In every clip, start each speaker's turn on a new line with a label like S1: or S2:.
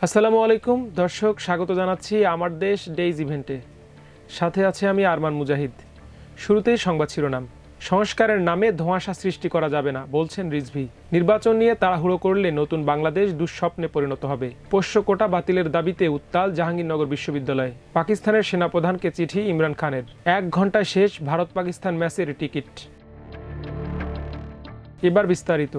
S1: আসসালামু আলাইকুম দর্শক, স্বাগত জানাচ্ছি আমার দেশ ডেইজ ইভেন্টে। সাথে আছে আমি আরমান মুজাহিদ। শুরুতেই সংবাদ শিরোনাম। সংস্কারের নামে ধোঁয়াশা সৃষ্টি করা যাবে না বলছেন রিজভী। নির্বাচন নিয়ে তাড়াহুড়ো করলে নতুন বাংলাদেশ দুঃস্বপ্নে পরিণত হবে। পোষ্য কোটা বাতিলের দাবিতে উত্তাল জাহাঙ্গীরনগর বিশ্ববিদ্যালয়। পাকিস্তানের সেনাপ্রধানকে চিঠি ইমরান খানের। 1 ঘন্টায় শেষ ভারত পাকিস্তান ম্যাচের টিকিট। এবার বিস্তারিত।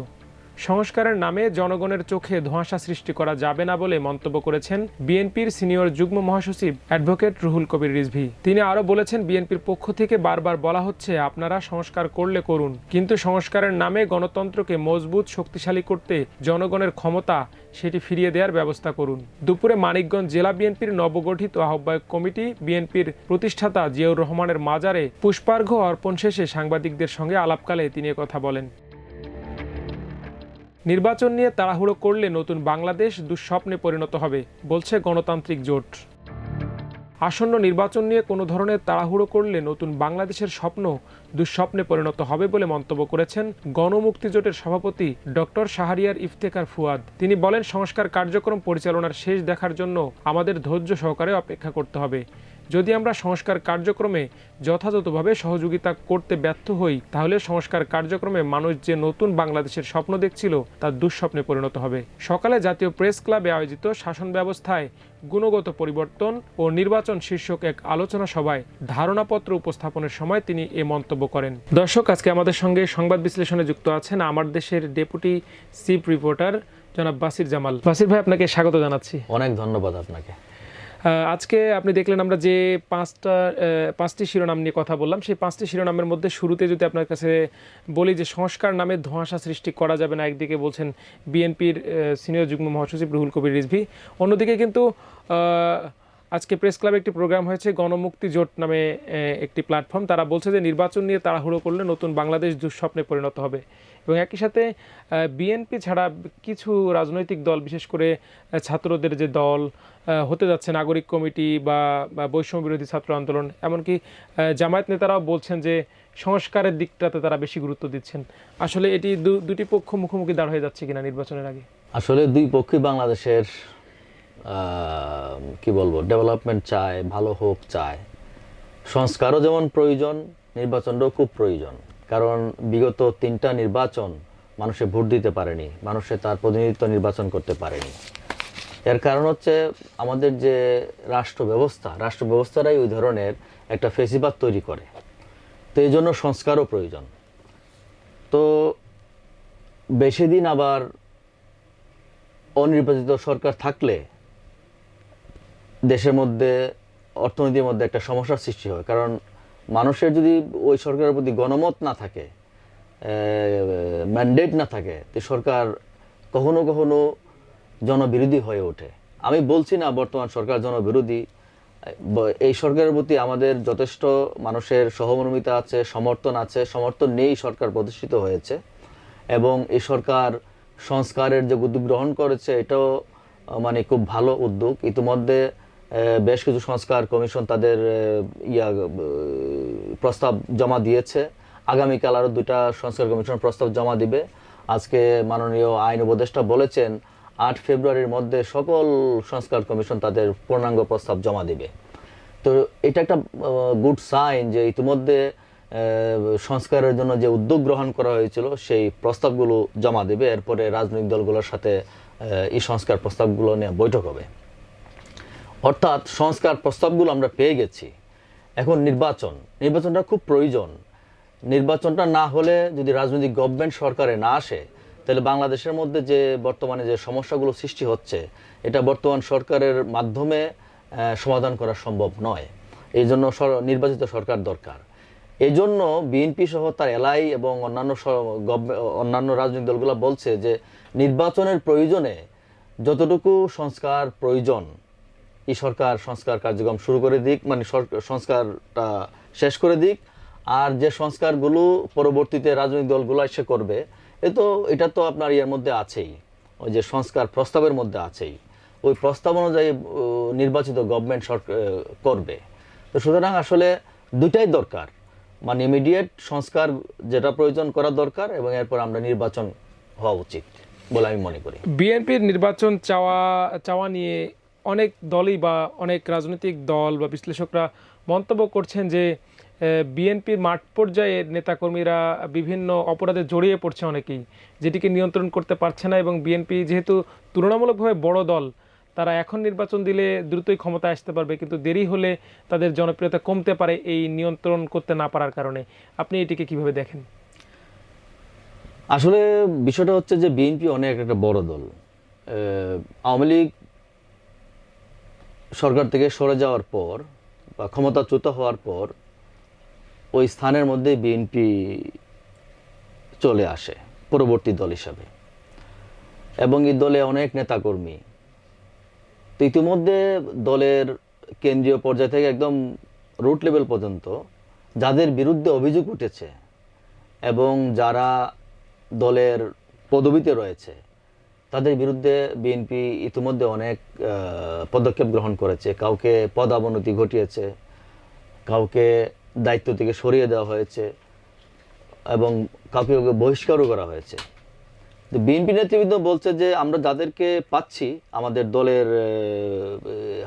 S1: সংস্কারের নামে জনগণের চোখে ধোঁয়াশা সৃষ্টি করা যাবে না বলে মন্তব্য করেছেন বিএনপির সিনিয়র যুগ্ম মহাসচিব অ্যাডভোকেট রুহুল কবির রিজভী। তিনি আরও বলেছেন, বিএনপির পক্ষ থেকে বারবার বলা হচ্ছে আপনারা সংস্কার করলে করুন, কিন্তু সংস্কারের নামে গণতন্ত্রকে মজবুত শক্তিশালী করতে জনগণের ক্ষমতা সেটি ফিরিয়ে দেওয়ার ব্যবস্থা করুন। দুপুরে মানিকগঞ্জ জেলা বিএনপির নবগঠিত আহ্বায়ক কমিটি বিএনপির প্রতিষ্ঠাতা জিয়াউর রহমানের মাজারে পুষ্পার্ঘ্য অর্পণ শেষে সাংবাদিকদের সঙ্গে আলাপকালে তিনি কথা বলেন। নির্বাচন নিয়ে তাড়াহুড়ো করলে নতুন বাংলাদেশ দুঃস্বপ্নে পরিণত হবে বলছে গণতান্ত্রিক জোট। আসন্ন নির্বাচন নিয়ে কোনো ধরনের তাড়াহুড়ো করলে নতুন বাংলাদেশের স্বপ্ন দুঃস্বপ্নে পরিণত হবে বলে মন্তব্য করেছেন গণমুক্তি জোটের সভাপতি ডক্টর শাহরিয়ার ইফতেখার ফুয়াদ। তিনি বলেন, সংস্কার কার্যক্রম পরিচালনার শেষ দেখার জন্য আমাদের ধৈর্য সহকারে অপেক্ষা করতে হবে। যদি আমরা সংস্কার কার্যক্রমে যথাযথভাবে সহযোগিতা করতে ব্যর্থ হই, তাহলে সংস্কার কার্যক্রমে মানুষ যে নতুন বাংলাদেশের স্বপ্ন দেখছিল তা দুঃস্বপ্নে পরিণত হবে। সকালে জাতীয় প্রেস ক্লাবে আয়োজিত শাসন ব্যবস্থায় গুণগত পরিবর্তন ও নির্বাচন শীর্ষক এক আলোচনা সভায় ধারণাপত্র উপস্থাপনের সময় তিনি এ মন্তব্য করেন। দর্শক, আজকে আমাদের সঙ্গে সংবাদ বিশ্লেষণে যুক্ত আছেন আমার দেশের ডেপুটি চিফ রিপোর্টার জনাব বাসির জামাল। বাসির ভাই, আপনাকে স্বাগত জানাচ্ছি।
S2: অনেক ধন্যবাদ আপনাকে।
S1: আজকে আপনি দেখলেন আমরা যে পাঁচটি শিরোনাম নিয়ে কথা বললাম, সেই 5টি শিরোনামের মধ্যে শুরুতে যদি আপনার কাছে বলি যে সংস্কার নামে ধোঁয়াশা সৃষ্টি করা যাবে না, একদিকে বলছেন বিএনপির সিনিয়র যুগ্ম মহাসচিব রুহুল কবির রিজভী, অন্যদিকে কিন্তু আজকে প্রেস ক্লাবে একটি প্রোগ্রাম হয়েছে গণমুক্তি জোট নামে একটি প্ল্যাটফর্ম। তারা বলছে যে নির্বাচন নিয়ে তাড়াহুড়ো করলে নতুন বাংলাদেশ দুঃস্বপ্নে পরিণত হবে, এবং একই সাথে বিএনপি ছাড়া কিছু রাজনৈতিক দল, বিশেষ করে ছাত্রদের যে দল হতে যাচ্ছে নাগরিক কমিটি বা বৈষম্য বিরোধী ছাত্র আন্দোলন, এমনকি জামায়াত নেতারাও বলছেন যে সংস্কারের দিকটাতে তারা বেশি গুরুত্ব দিচ্ছেন। আসলে এটি দুটি পক্ষ মুখোমুখি দাঁড় হয়ে যাচ্ছে কিনা নির্বাচনের আগে?
S2: আসলে দুই পক্ষই বাংলাদেশের কি বলবো, ডেভেলপমেন্ট চায়, ভালো হোক চায়। সংস্কারও যেমন প্রয়োজন, নির্বাচনটাও খুব প্রয়োজন। কারণ বিগত 3টা নির্বাচন মানুষে ভোট দিতে পারেনি, মানুষে তার প্রতিনিধিত্ব নির্বাচন করতে পারেনি। এর কারণ হচ্ছে আমাদের যে রাষ্ট্র ব্যবস্থাটাই ওই ধরনের একটা ফেসিবাদ তৈরি করে। তো এই জন্য সংস্কারও প্রয়োজন। তো বেশি দিন আবার অনির্বাচিত সরকার থাকলে দেশের মধ্যে, অর্থনীতির মধ্যে একটা সমস্যার সৃষ্টি হয়। কারণ মানুষের যদি ওই সরকারের প্রতি গণমত না থাকে, ম্যান্ডেট না থাকে, তো সরকার কখনো কখনো জনবিরোধী হয়ে ওঠে। আমি বলছি না বর্তমান সরকার জনবিরোধী, এই সরকারের প্রতি আমাদের যথেষ্ট মানুষের সহমর্মিতা আছে, সমর্থন নিয়েই সরকার প্রতিষ্ঠিত হয়েছে। এবং এই সরকার সংস্কারের যে উদ্যোগ গ্রহণ করেছে, এটাও মানে খুব ভালো উদ্যোগ। ইতিমধ্যে বেশ কিছু সংস্কার কমিশন তাদের প্রস্তাব জমা দিয়েছে। আগামীকাল আরও 2টা সংস্কার কমিশন প্রস্তাব জমা দিবে। আজকে মাননীয় আইন উপদেষ্টা বলেছেন 8 ফেব্রুয়ারির মধ্যে সকল সংস্কার কমিশন তাদের পূর্ণাঙ্গ প্রস্তাব জমা দিবে। তো এটা একটা গুড সাইন যে ইতিমধ্যে সংস্কারের জন্য যে উদ্যোগ গ্রহণ করা হয়েছিল সেই প্রস্তাবগুলো জমা দেবে। এরপরে রাজনৈতিক দলগুলোর সাথে এই সংস্কার প্রস্তাবগুলো নিয়ে বৈঠক হবে। অর্থাৎ সংস্কার প্রস্তাবগুলো আমরা পেয়ে গেছি। এখন নির্বাচনটা খুব প্রয়োজন। নির্বাচনটা না হলে, যদি রাজনৈতিক গভর্নমেন্ট সরকারে না আসে, তাহলে বাংলাদেশের মধ্যে যে বর্তমানে যে সমস্যাগুলো সৃষ্টি হচ্ছে, এটা বর্তমান সরকারের মাধ্যমে সমাধান করা সম্ভব নয়। এই জন্য নির্বাচিত সরকার দরকার। এই জন্য বিএনপি সহ তার এলআই এবং অন্যান্য রাজনৈতিক দলগুলো বলছে যে নির্বাচনের প্রয়োজনে যতটুকু সংস্কার প্রয়োজন, এই সরকার সংস্কার কার্যক্রম শুরু করে দিক, মানে সংস্কারটা শেষ করে দিক। আর যে সংস্কারগুলো পরবর্তীতে রাজনৈতিক দলগুলো এসে করবে, এটা তো আপনার ইয়ের মধ্যে আছেই, ওই যে সংস্কার প্রস্তাবের মধ্যে আছেই। ওই প্রস্তাব অনুযায়ী নির্বাচিত গভর্নমেন্ট করবে। তো সুতরাং আসলে দুইটাই দরকার, মানে ইমিডিয়েট সংস্কার যেটা প্রয়োজন করা দরকার, এবং এরপর আমরা নির্বাচন হওয়া উচিত। বলে আমি মনে করি।
S1: বিএনপির নির্বাচন চাওয়া নিয়ে অনেক দলই বা অনেক রাজনৈতিক দল বা বিশ্লেষকরা মন্তব্য করছেন যে বিএনপির মাঠ পর্যায়ের নেতাকর্মীরা বিভিন্ন অপরাধে জড়িয়ে পড়ছে অনেকেই, যেটিকে নিয়ন্ত্রণ করতে পারছে না, এবং বিএনপি যেহেতু তুলনামূলকভাবে বড় দল, তারা এখন নির্বাচন দিলে দ্রুতই ক্ষমতায় আসতে পারবে, কিন্তু দেরি হলে তাদের জনপ্রিয়তা কমতে পারে এই নিয়ন্ত্রণ করতে না পারার কারণে। আপনি এটিকে কিভাবে দেখেন?
S2: আসলে বিষয়টা হচ্ছে যে বিএনপি অনেক একটা বড় দল। আওয়ামী লীগ সরকার থেকে সরে যাওয়ার পর বা ক্ষমতাচ্যুত হওয়ার পর ওই স্থানের মধ্যে বিএনপি চলে আসে পরবর্তী দল হিসাবে, এবং এই দলে অনেক নেতাকর্মী। তো ইতিমধ্যে দলের কেন্দ্রীয় পর্যায় থেকে একদম রুট লেভেল পর্যন্ত যাদের বিরুদ্ধে অভিযোগ উঠেছে এবং যারা দলের পদবিতে রয়েছে, তাদের বিরুদ্ধে বিএনপি ইতিমধ্যে অনেক পদক্ষেপ গ্রহণ করেছে। কাউকে পদাবনতি ঘটিয়েছে, কাউকে দায়িত্ব থেকে সরিয়ে দেওয়া হয়েছে, এবং কাউকে বহিষ্কারও করা হয়েছে। তো বিএনপি নেতৃবৃন্দ বলছে যে আমরা যাদেরকে পাচ্ছি আমাদের দলের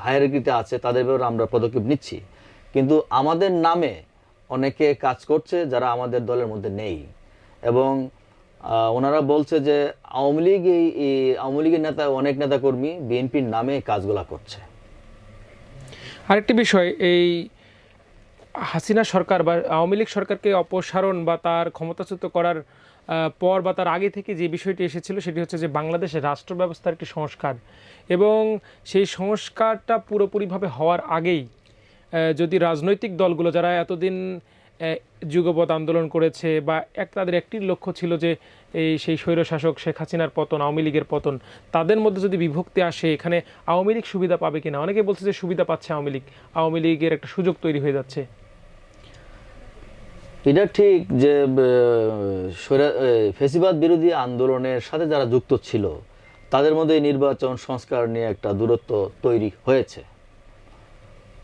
S2: হায়ারার্কিতে আছে, তাদের ব্যাপারে আমরা পদক্ষেপ নিচ্ছি, কিন্তু আমাদের নামে অনেকে কাজ করছে যারা আমাদের দলের মধ্যে নেই। এবং ওনারা বলছে যে আওয়ামী লীগের অনেক নেতাকর্মী বিএনপির নামে কাজগুলা করছে।
S1: আরেকটি বিষয়, এই হাসিনা সরকার বা আওয়ামী লীগ সরকারকে অপসারণ বা তার ক্ষমতাচ্যুত করার পর বা তার আগে থেকে যে বিষয়টি এসেছিল সেটি হচ্ছে যে বাংলাদেশের রাষ্ট্র ব্যবস্থার একটি সংস্কার, এবং সেই সংস্কারটা পুরোপুরিভাবে হওয়ার আগেই যদি রাজনৈতিক দলগুলো যারা এতদিন যুগপৎ আন্দোলন করেছে বা তাদের একটি লক্ষ্য ছিল যে সেই স্বৈরশাসক শেখ হাসিনার পতন, আওয়ামী লীগের পতন, তাদের মধ্যে যদি বিভক্তি আসে, এখানে আওয়ামী লীগ সুবিধা পাবে কিনা? অনেকে বলছে যে সুবিধা পাচ্ছে আওয়ামী লীগের একটা সুযোগ তৈরি হয়ে যাচ্ছে।
S2: এটা ঠিক যে ফ্যাসিবাদ বিরোধী আন্দোলনের সাথে যারা যুক্ত ছিল তাদের মধ্যে নির্বাচন সংস্কার নিয়ে একটা দূরত্ব তৈরি হয়েছে।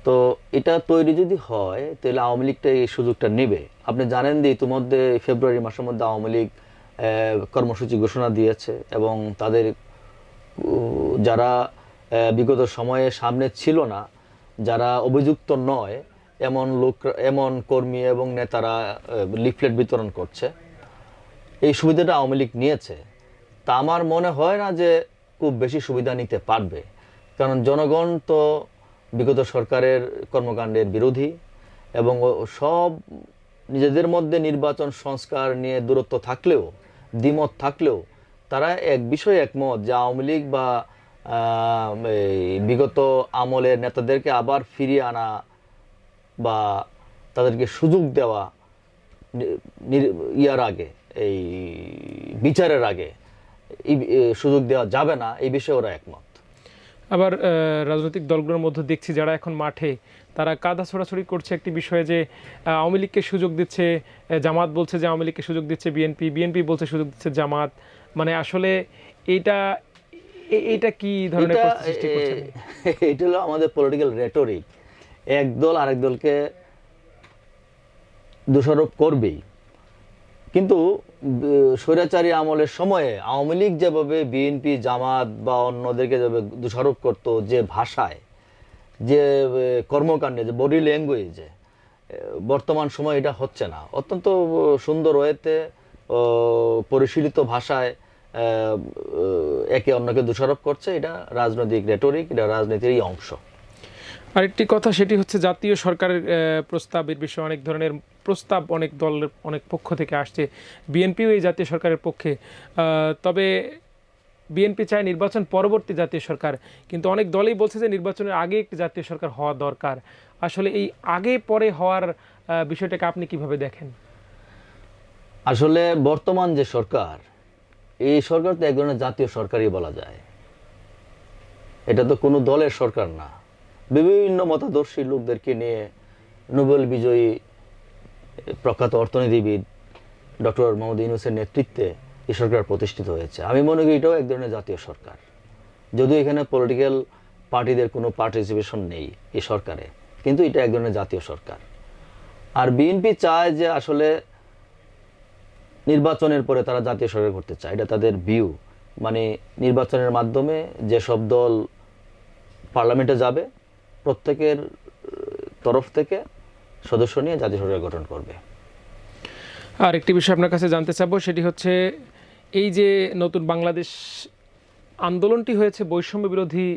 S2: তো এটা তৈরি যদি হয় তাহলে আওয়ামী লীগটা এই সুযোগটা নেবে। আপনি জানেন যে ইতিমধ্যে ফেব্রুয়ারি মাসের মধ্যে আওয়ামী লীগ কর্মসূচি ঘোষণা দিয়েছে, এবং তাদের যারা বিগত সময়ে সামনে ছিল না, যারা অভিযুক্ত নয় এমন কর্মী এবং নেতারা লিফলেট বিতরণ করছে। এই সুবিধাটা আওয়ামী লীগ নিয়েছে। তা আমার মনে হয় না যে খুব বেশি সুবিধা নিতে পারবে, কারণ জনগণ তো বিগত সরকারের কর্মকাণ্ডের বিরোধী, এবং সব নিজেদের মধ্যে নির্বাচন সংস্কার নিয়ে দূরত্ব থাকলেও, দ্বিমত থাকলেও, তারা এক বিষয়ে একমত যে আওয়ামী লীগ বা বিগত আমলের নেতাদেরকে আবার ফিরিয়ে আনা বা তাদেরকে সুযোগ দেওয়া ইয়ার আগে, এই বিচারের আগে সুযোগ দেওয়া যাবে না, এই বিষয়ে ওরা একমত।
S1: আবার রাজনৈতিক দলগুলোর মধ্যে দেখছি যারা এখন মাঠে তারা কাদা ছোড়াছড়ি করছে একটি বিষয়ে, যে আওয়ামী লীগকে সুযোগ দিচ্ছে জামাত, বলছে যে আওয়ামী লীগকে সুযোগ দিচ্ছে বিএনপি বলছে সুযোগ দিচ্ছে জামাত। মানে আসলে এইটা কি ধরনের সৃষ্টি করছে?
S2: এটা হলো আমাদের পলিটিক্যাল রেটরিক। এক দল আরেক দলকে দোষারোপ করবেই, কিন্তু স্বৈরাচারী আমলের সময়ে আওয়ামী লীগ যেভাবে বিএনপি জামাত বা অন্যদেরকে যেভাবে দোষারোপ করতো, যে ভাষায়, যে কর্মকাণ্ডে, যে বডি ল্যাঙ্গুয়েজে, বর্তমান সময় এটা হচ্ছে না। অত্যন্ত সুন্দর ওয়েতে পরিশীলিত ভাষায় একে অন্যকে দোষারোপ করছে। এটা রাজনৈতিক রেটরিক, এটা রাজনীতিরই অংশ।
S1: আরেকটি কথা, সেটি হচ্ছে জাতীয় সরকারের প্রস্তাবের বিষয়ে অনেক ধরনের প্রস্তাব অনেক দলের অনেক পক্ষ থেকে আসছে। বিএনপিও এই জাতীয় সরকারের পক্ষে, তবে বিএনপি চায় নির্বাচন পরবর্তী জাতীয় সরকার, কিন্তু অনেক দলই বলছে যে নির্বাচনের আগে একটি জাতীয় সরকার হওয়া দরকার। আসলে এই আগে পরে হওয়ার বিষয়টাকে আপনি কিভাবে দেখেন?
S2: আসলে বর্তমান যে সরকার, এই সরকার তো এক ধরনের জাতীয় সরকারই বলা যায়। এটা তো কোনো দলের সরকার না। বিভিন্ন মতাদর্শী লোকদেরকে নিয়ে নোবেল বিজয়ী প্রখ্যাত অর্থনীতিবিদ ডক্টর মোহাম্মদ ইউনূসের নেতৃত্বে এই সরকার প্রতিষ্ঠিত হয়েছে। আমি মনে করি এটাও এক ধরনের জাতীয় সরকার, যদিও এখানে পলিটিক্যাল পার্টিদের কোনো পার্টিসিপেশন নেই এই সরকারে, কিন্তু এটা এক ধরনের জাতীয় সরকার। আর বিএনপি চায় যে আসলে নির্বাচনের পরে তারা জাতীয় সরকার করতে চায়, এটা তাদের ভিউ। মানে নির্বাচনের মাধ্যমে যেসব দল পার্লামেন্টে যাবে প্রত্যেকের তরফ থেকে সদস্য নিয়ে জাতীয় সরকার গঠন করবে।
S1: আর একটি বিষয় আপনার কাছে জানতে চাবো, সেটি হচ্ছে এই যে নতুন বাংলাদেশ আন্দোলনটি হয়েছে বৈষম্য বিরোধী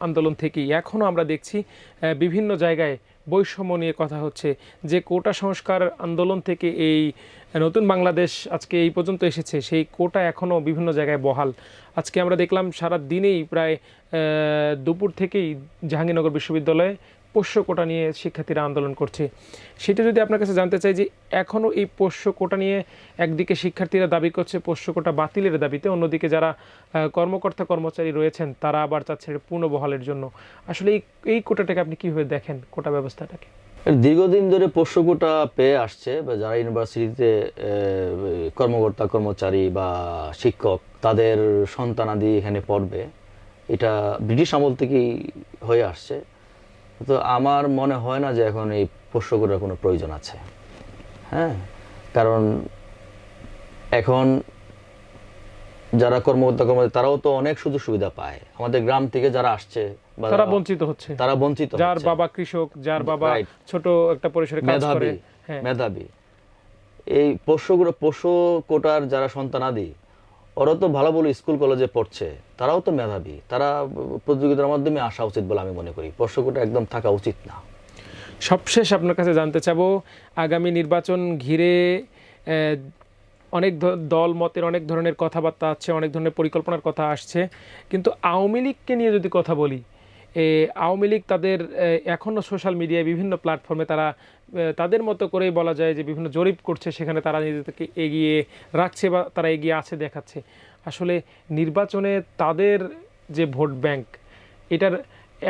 S1: আন্দোলন থেকেই, এখনও আমরা দেখছি বিভিন্ন জায়গায় বৈষম্য নিয়ে কথা হচ্ছে। যে কোটা সংস্কার আন্দোলন থেকে এই নতুন বাংলাদেশ আজকে এই পর্যন্ত এসেছে, সেই কোটা এখনও বিভিন্ন জায়গায় বহাল। আজকে আমরা দেখলাম সারা দিনেই প্রায় দুপুর থেকেই জাহাঙ্গীরনগর বিশ্ববিদ্যালয়ে পোষ্য কোটা নিয়ে শিক্ষার্থীরা আন্দোলন করছে। সেটা যদি আপনার কাছে জানতে চাই যে এখনও এই পোষ্য কোটা নিয়ে একদিকে শিক্ষার্থীরা দাবি করছে পোষ্য কোটা বাতিলের দাবিতে, অন্যদিকে যারা কর্মকর্তা কর্মচারী রয়েছেন তারা আবার চাচ্ছে পুনর্বহালের জন্য। আসলে এই কোটাটাকে আপনি কীভাবে দেখেন, কোটা ব্যবস্থাটাকে?
S2: দীর্ঘদিন ধরে পোষ্য কোটা পেয়ে আসছে বা যারা ইউনিভার্সিটিতে কর্মকর্তা কর্মচারী বা শিক্ষক তাদের সন্তানাদি এখানে পড়বে, এটা ব্রিটিশ আমল থেকেই হয়ে আসছে। তো আমার মনে হয় না যে এখন এই পোষ্য কোটার কোনো প্রয়োজন আছে। হ্যাঁ, কারণ এখন যারা কর্মকর্তা কর্মচারী তারাও তো অনেক সুযোগ সুবিধা পায়। আমাদের গ্রাম থেকে যারা আসছে
S1: তারা বঞ্চিত হচ্ছে, যার বাবা কৃষক, যার বাবা ছোট একটা পরিসরে কাজ করে,
S2: মেধাবী। এই পোষ্য কোটার যারা সন্তানাদি ওরা তো ভালো ভালো স্কুল কলেজে পড়ছে, তারাও তো মেধাবী, তারা প্রতিযোগিতার মাধ্যমে আসা উচিত বলে আমি মনে করি। পোষ্য কোটা একদম থাকা উচিত না।
S1: সবশেষ আপনার কাছে জানতে চাবো, আগামী নির্বাচন ঘিরে অনেক দল মতের অনেক ধরনের কথাবার্তা আছে, অনেক ধরনের পরিকল্পনার কথা আসছে, কিন্তু আওয়ামী লীগকে নিয়ে যদি কথা বলি, আওয়ামী লীগ তাদের এখনও সোশ্যাল মিডিয়ায় বিভিন্ন প্ল্যাটফর্মে তারা তাদের মতো করেই বলা যায় যে বিভিন্ন জরিপ করছে, সেখানে তারা নিজেদেরকে এগিয়ে রাখছে বা তারা এগিয়ে আছে দেখাচ্ছে। আসলে নির্বাচনে তাদের যে ভোট ব্যাংক, এটার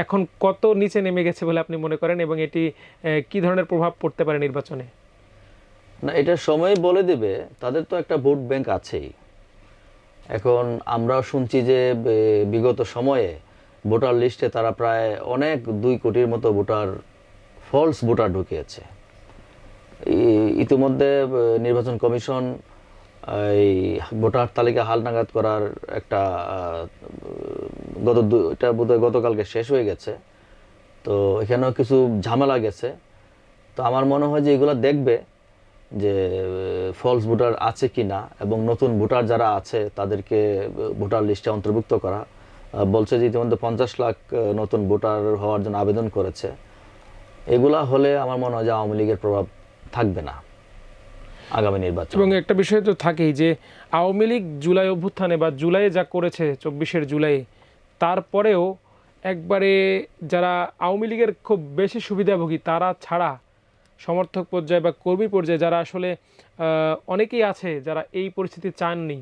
S1: এখন কত নিচে নেমে গেছে বলে আপনি মনে করেন, এবং এটি কি ধরনের প্রভাব পড়তে পারে নির্বাচনে?
S2: না, এটা সময় বলে দেবে। তাদের তো একটা ভোট ব্যাংক আছেই। এখন আমরা শুনছি যে বিগত সময়ে ভোটার লিস্টে তারা প্রায় অনেক 2 কোটির মতো ফলস ভোটার ঢুকিয়েছে। ইতিমধ্যে নির্বাচন কমিশন এই ভোটার তালিকা হালনাগাদ করার একটা এটা বোধহয় গতকালকে শেষ হয়ে গেছে। তো এখানেও কিছু ঝামেলা গেছে। তো আমার মনে হয় যে এগুলো দেখবে যে ফলস ভোটার আছে কি না, এবং নতুন ভোটার যারা আছে তাদেরকে ভোটার লিস্টে অন্তর্ভুক্ত করা। বলছে যে ইতিমধ্যে 50 লাখ নতুন ভোটার হওয়ার জন্য আবেদন করেছে। এগুলা হলে আমার মনে হয় যে আওয়ামী লীগের প্রভাব থাকবে না আগামী নির্বাচন।
S1: এবং একটা বিষয় তো থাকেই যে আওয়ামী লীগ জুলাই অভ্যুত্থানে বা জুলাইয়ে যা করেছে 24 জুলাই, তারপরেও একবারে যারা আওয়ামী লীগের খুব বেশি সুবিধাভোগী তারা ছাড়া সমর্থক পর্যায়ে বা কর্মী পর্যায়ে যারা আসলে অনেকেই আছে যারা এই পরিস্থিতি চাননি,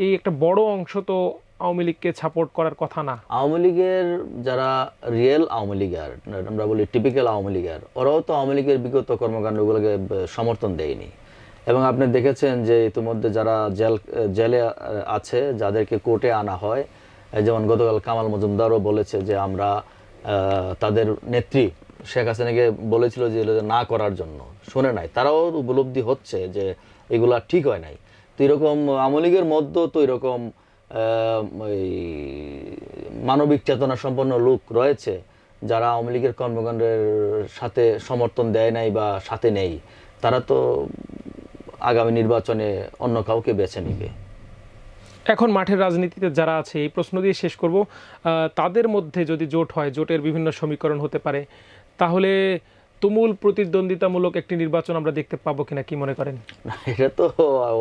S1: এই একটা বড় অংশ তো আওয়ামী লীগকে সাপোর্ট করার কথা না।
S2: আওয়ামী লীগের যারা রিয়েল আওয়ামী লীগের, আমরা বলি টিপিক্যাল আওয়ামী লীগের, ওরাও তো আওয়ামী লীগের বিগত কর্মকাণ্ডগুলোকে সমর্থন দেয়নি। এবং আপনি দেখেছেন যে ইতিমধ্যে যারা জেলে আছে, যাদেরকে কোর্টে আনা হয়, যেমন গতকাল কামাল মজুমদারও বলেছে যে আমরা তাদের নেত্রী শেখ হাসিনাকে বলেছিল যে না করার জন্য, শুনে নাই। তারাও উপলব্ধি হচ্ছে যে এগুলা ঠিক হয় নাই। তো এরকম আওয়ামী লীগের মধ্যে তো এরকম মানবিক চেতনা সম্পন্ন লোক রয়েছে যারা আওয়ামী লীগের কর্মকাণ্ডের সাথে সমর্থন দেয় নাই বা সাথে নেই। তারা তো আগামী নির্বাচনে অন্য কাউকে বেছে নিবে।
S1: এখন মাঠের রাজনীতিতে যারা আছে, এই প্রশ্ন দিয়ে শেষ করব, তাদের মধ্যে যদি জোট হয়, জোটের বিভিন্ন সমীকরণ হতে পারে, তাহলে তুমুল প্রতিদ্বন্দ্বিতামূলক একটি নির্বাচন আমরা দেখতে পাবো কিনা, কি মনে করেন?
S2: এটা তো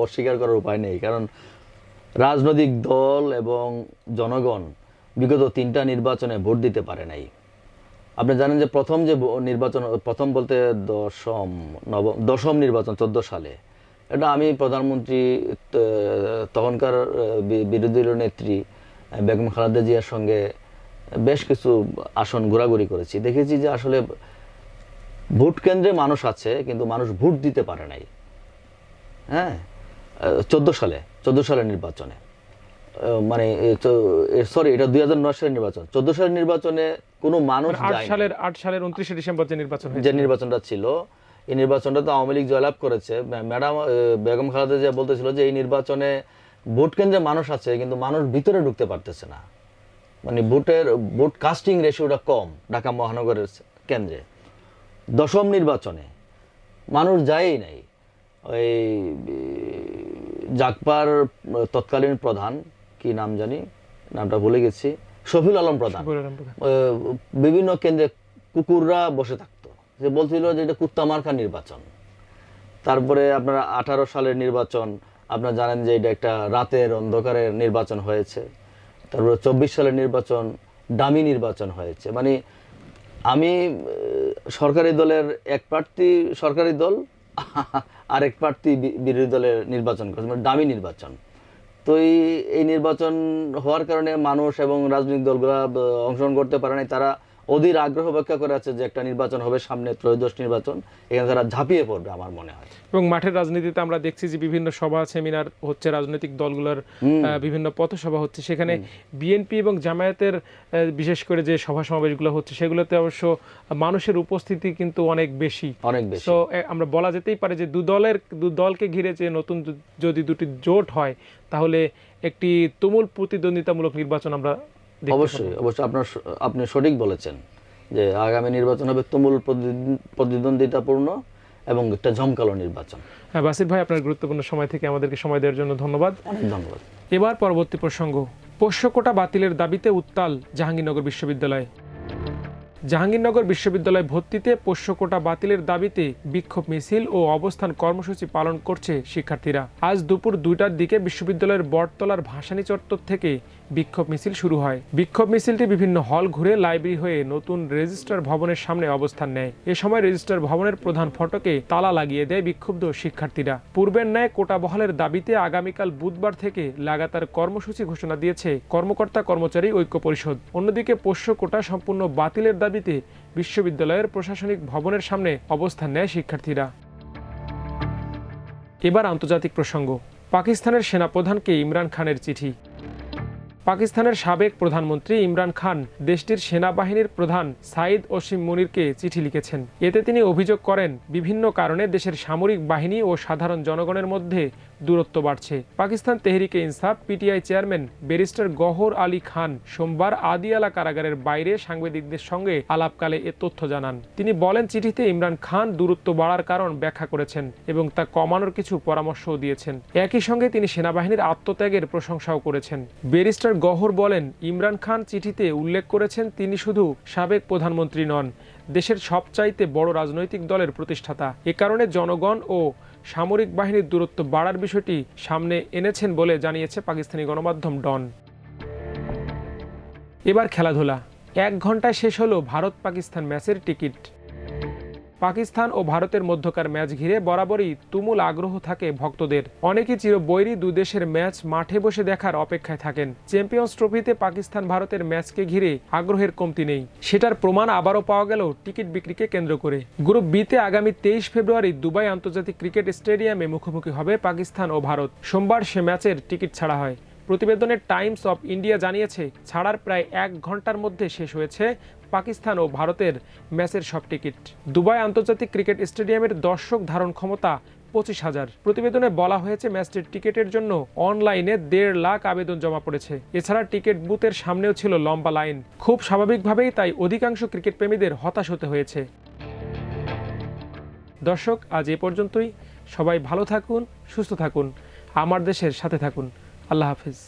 S2: অস্বীকার করার উপায় নেই, কারণ রাজনৈতিক দল এবং জনগণ বিগত 3টা নির্বাচনে ভোট দিতে পারে নাই। আপনি জানেন যে প্রথম যে নির্বাচন, প্রথম বলতে দশম নির্বাচন 14 সালে, এটা আমি প্রধানমন্ত্রী তখনকার বিরোধী নেত্রী বেগম খালেদা জিয়ার সঙ্গে বেশ কিছু আসন ঘোরাঘুরি করেছি। দেখেছি যে আসলে ভোট কেন্দ্রে মানুষ আছে কিন্তু মানুষ ভোট দিতে পারে নাই। হ্যাঁ, 14 সালের নির্বাচনে, মানে সরি, এটা 2009 সালের নির্বাচন। 14 সালের নির্বাচনে কোনো মানুষ যায় না।
S1: 8 সালের 29 ডিসেম্বর যে
S2: নির্বাচনটা ছিল, এই নির্বাচনটা তো আওয়ামী লীগ জয়লাভ করেছে। ম্যাডাম বেগম খালেদা জিয়া বলতেছিল যে এই নির্বাচনে ভোট কেন্দ্রে মানুষ আছে কিন্তু মানুষ ভিতরে ঢুকতে পারতেছে না, মানে ভোট কাস্টিং রেশিওটা কম ঢাকা মহানগরের কেন্দ্রে। দশম নির্বাচনে মানুষ যায়ই নাই। ওই জাগপার তৎকালীন প্রধান, কি নাম জানি, নামটা ভুলে গেছি, শফিউল আলম প্রধান, বিভিন্ন কেন্দ্রে কুকুররা বসে থাকতো, যে বলছিল যে এটা কুত্তা মার্কা নির্বাচন। তারপরে আপনার 18 সালের নির্বাচন, আপনারা জানেন যে এটা একটা রাতের অন্ধকারের নির্বাচন হয়েছে। তারপরে 24 সালের নির্বাচন ডামি নির্বাচন হয়েছে। মানে আমি সরকারি দলের এক প্রার্থী সরকারি দল, আরেক প্রার্থী বিরোধী দলের নির্বাচন করছে, মানে ডামি নির্বাচন। তো এই নির্বাচন হওয়ার কারণে মানুষ এবং রাজনৈতিক দলগুলো অংশগ্রহণ করতে পারে নাই। তারা অধীর আগ্রহ অপেক্ষা করে আছে যে একটা নির্বাচন হবে সামনে, ত্রয়োদশ নির্বাচন, এখানে তারা ঝাঁপিয়ে পড়বে আমার মনে হয়।
S1: এবং মাঠের রাজনীতিতে আমরা দেখছি যে বিভিন্ন সভা সেমিনার হচ্ছে, রাজনৈতিক দলগুলোর বিভিন্ন পথসভা হচ্ছে, সেখানে বিএনপি এবং জামায়াতের বিশেষ করে যে সভা সমাবেশগুলো হচ্ছে সেগুলোতে অবশ্য মানুষের উপস্থিতি কিন্তু অনেক বেশি। তো আমরা বলা যেতেই পারে যে দু দলকে ঘিরে যে নতুন যদি দুটি জোট হয় তাহলে একটি তুমুল প্রতিদ্বন্দ্বিতামূলক নির্বাচন আমরা
S2: অবশ্যই আপনি সঠিক বলেছেন যে আগামী নির্বাচন হবে তুমুল প্রতিদ্বন্দ্বিতাপূর্ণ এবং একটা জমকালো নির্বাচন।
S1: হ্যাঁ বাসির ভাই, আপনার গুরুত্বপূর্ণ সময় থেকে আমাদেরকে সময় দেওয়ার জন্য ধন্যবাদ।
S2: অনেক ধন্যবাদ।
S1: এবার পরবর্তী প্রসঙ্গ, পোষ্য কোটা বাতিলের দাবিতে উত্তাল জাহাঙ্গীরনগর বিশ্ববিদ্যালয়। জাহাঙ্গীরনগর বিশ্ববিদ্যালয় ভর্তিতে পোষ্য কোটা বাতিলের দাবিতে বিক্ষোভ মিছিল ও অবস্থান কর্মসূচি পালন করছে শিক্ষার্থীরা। আজ দুপুর 2টার দিকে বিশ্ববিদ্যালয়ের বটতলার ভাসানী চত্বর থেকে বিক্ষোভ মিছিল শুরু হয়। বিক্ষোভ মিছিলটি বিভিন্ন হল ঘুরে লাইব্রেরি হয়ে নতুন রেজিস্ট্রার ভবনের সামনে অবস্থান নেয়। এ সময় রেজিস্ট্রার ভবনের প্রধান ফটকে তালা লাগিয়ে দেয় বিক্ষুব্ধ শিক্ষার্থীরা। পূর্বের ন্যায় কোটা বহালের দাবিতে আগামীকাল বুধবার থেকে লাগাতার কর্মসূচি ঘোষণা দিয়েছে কর্মকর্তা কর্মচারী ঐক্য পরিষদ। অন্যদিকে পোষ্য কোটা সম্পূর্ণ বাতিলের দাবিতে বিশ্ববিদ্যালয়ের প্রশাসনিক ভবনের সামনে অবস্থান নেয় শিক্ষার্থীরা। এবার আন্তর্জাতিক প্রসঙ্গ, পাকিস্তানের সেনাপ্রধানকে ইমরান খানের চিঠি। পাকিস্তানের সাবেক প্রধানমন্ত্রী ইমরান খান দেশটির সেনাবাহিনীর প্রধান সাইদ ওসিম মুনিরকে চিঠি লিখেছেন। এতে তিনি অভিযোগ করেন বিভিন্ন কারণে দেশের সামরিক বাহিনী ও সাধারণ জনগণের মধ্যে দূরত্ব বাড়ছে। Pakistan Tehreek e Insaf PTI chairman barrister Gohar Ali Khan সোমবার আদিয়ালা কারাগারের বাইরে সাংবাদিকদের সঙ্গে আলাপকালে এ তথ্য জানান। তিনি বলেন, চিঠিতে ইমরান খান দূরত্ব বাড়ার কারণ ব্যাখ্যা করেছেন এবং তা কমানোর কিছু পরামর্শও দিয়েছেন। একই সঙ্গে তিনি সেনাবাহিনীর আত্মত্যাগের প্রশংসাও করেছেন। ব্যারিস্টার গওহর বলেন, ইমরান খান চিঠিতে উল্লেখ করেছেন তিনি শুধু সাবেক প্রধানমন্ত্রী নন, দেশের সবচাইতে বড় রাজনৈতিক দলের প্রতিষ্ঠাতা। এ কারণে জনগণ ও সামরিক বাহিনীর দূরত্ব বাড়ার বিষয়টি সামনে এনেছেন বলে জানিয়েছে পাকিস্তানি গণমাধ্যম ডন। এবার খেলাধুলা। 1 ঘন্টায় শেষ হলো ভারত পাকিস্তান ম্যাচের টিকিট। পাকিস্তান ও ভারতের মধ্যকার ম্যাচ ঘিরে বরাবরই তুমুল আগ্রহ থাকে ভক্তদের। অনেকেই চিরবৈরী দুই দেশের ম্যাচ মাঠে বসে দেখার অপেক্ষায় থাকেন। চ্যাম্পিয়ন্স ট্রফিতে পাকিস্তান ভারতের ম্যাচকে ঘিরে আগ্রহের কমতি নেই। সেটার প্রমাণ আবারও পাওয়া গেল টিকিট বিক্রিকে কেন্দ্র করে। গ্রুপ বিতে আগামী 23 ফেব্রুয়ারি দুবাই আন্তর্জাতিক ক্রিকেট স্টেডিয়ামে মুখোমুখি হবে পাকিস্তান ও ভারত। সোমবার সে ম্যাচের টিকিট ছাড়া হয়। প্রতিবেদনে টাইমস অফ ইন্ডিয়া জানিয়েছে, ছাড়ার প্রায় 1 ঘন্টার মধ্যে শেষ হয়েছে পাকিস্তান ও ভারতের ম্যাচের সব টিকিট। দুবাই আন্তর্জাতিক ক্রিকেট স্টেডিয়ামের দর্শক ধারণ ক্ষমতা 25,000। প্রতিবেদনে বলা হয়েছে, ম্যাচটির টিকিটের জন্য অনলাইনে 1.5 লাখ আবেদন জমা পড়েছে। এছাড়া টিকিট বুথের সামনেও ছিল লম্বা লাইন। খুব স্বাভাবিকভাবেই তাই অধিকাংশ ক্রিকেট প্রেমীদের হতাশ হতে হয়েছে। দর্শক, আজ এ পর্যন্তই। সবাই ভালো থাকুন, সুস্থ থাকুন, আমার দেশের সাথে থাকুন। আল্লাহ হাফেজ।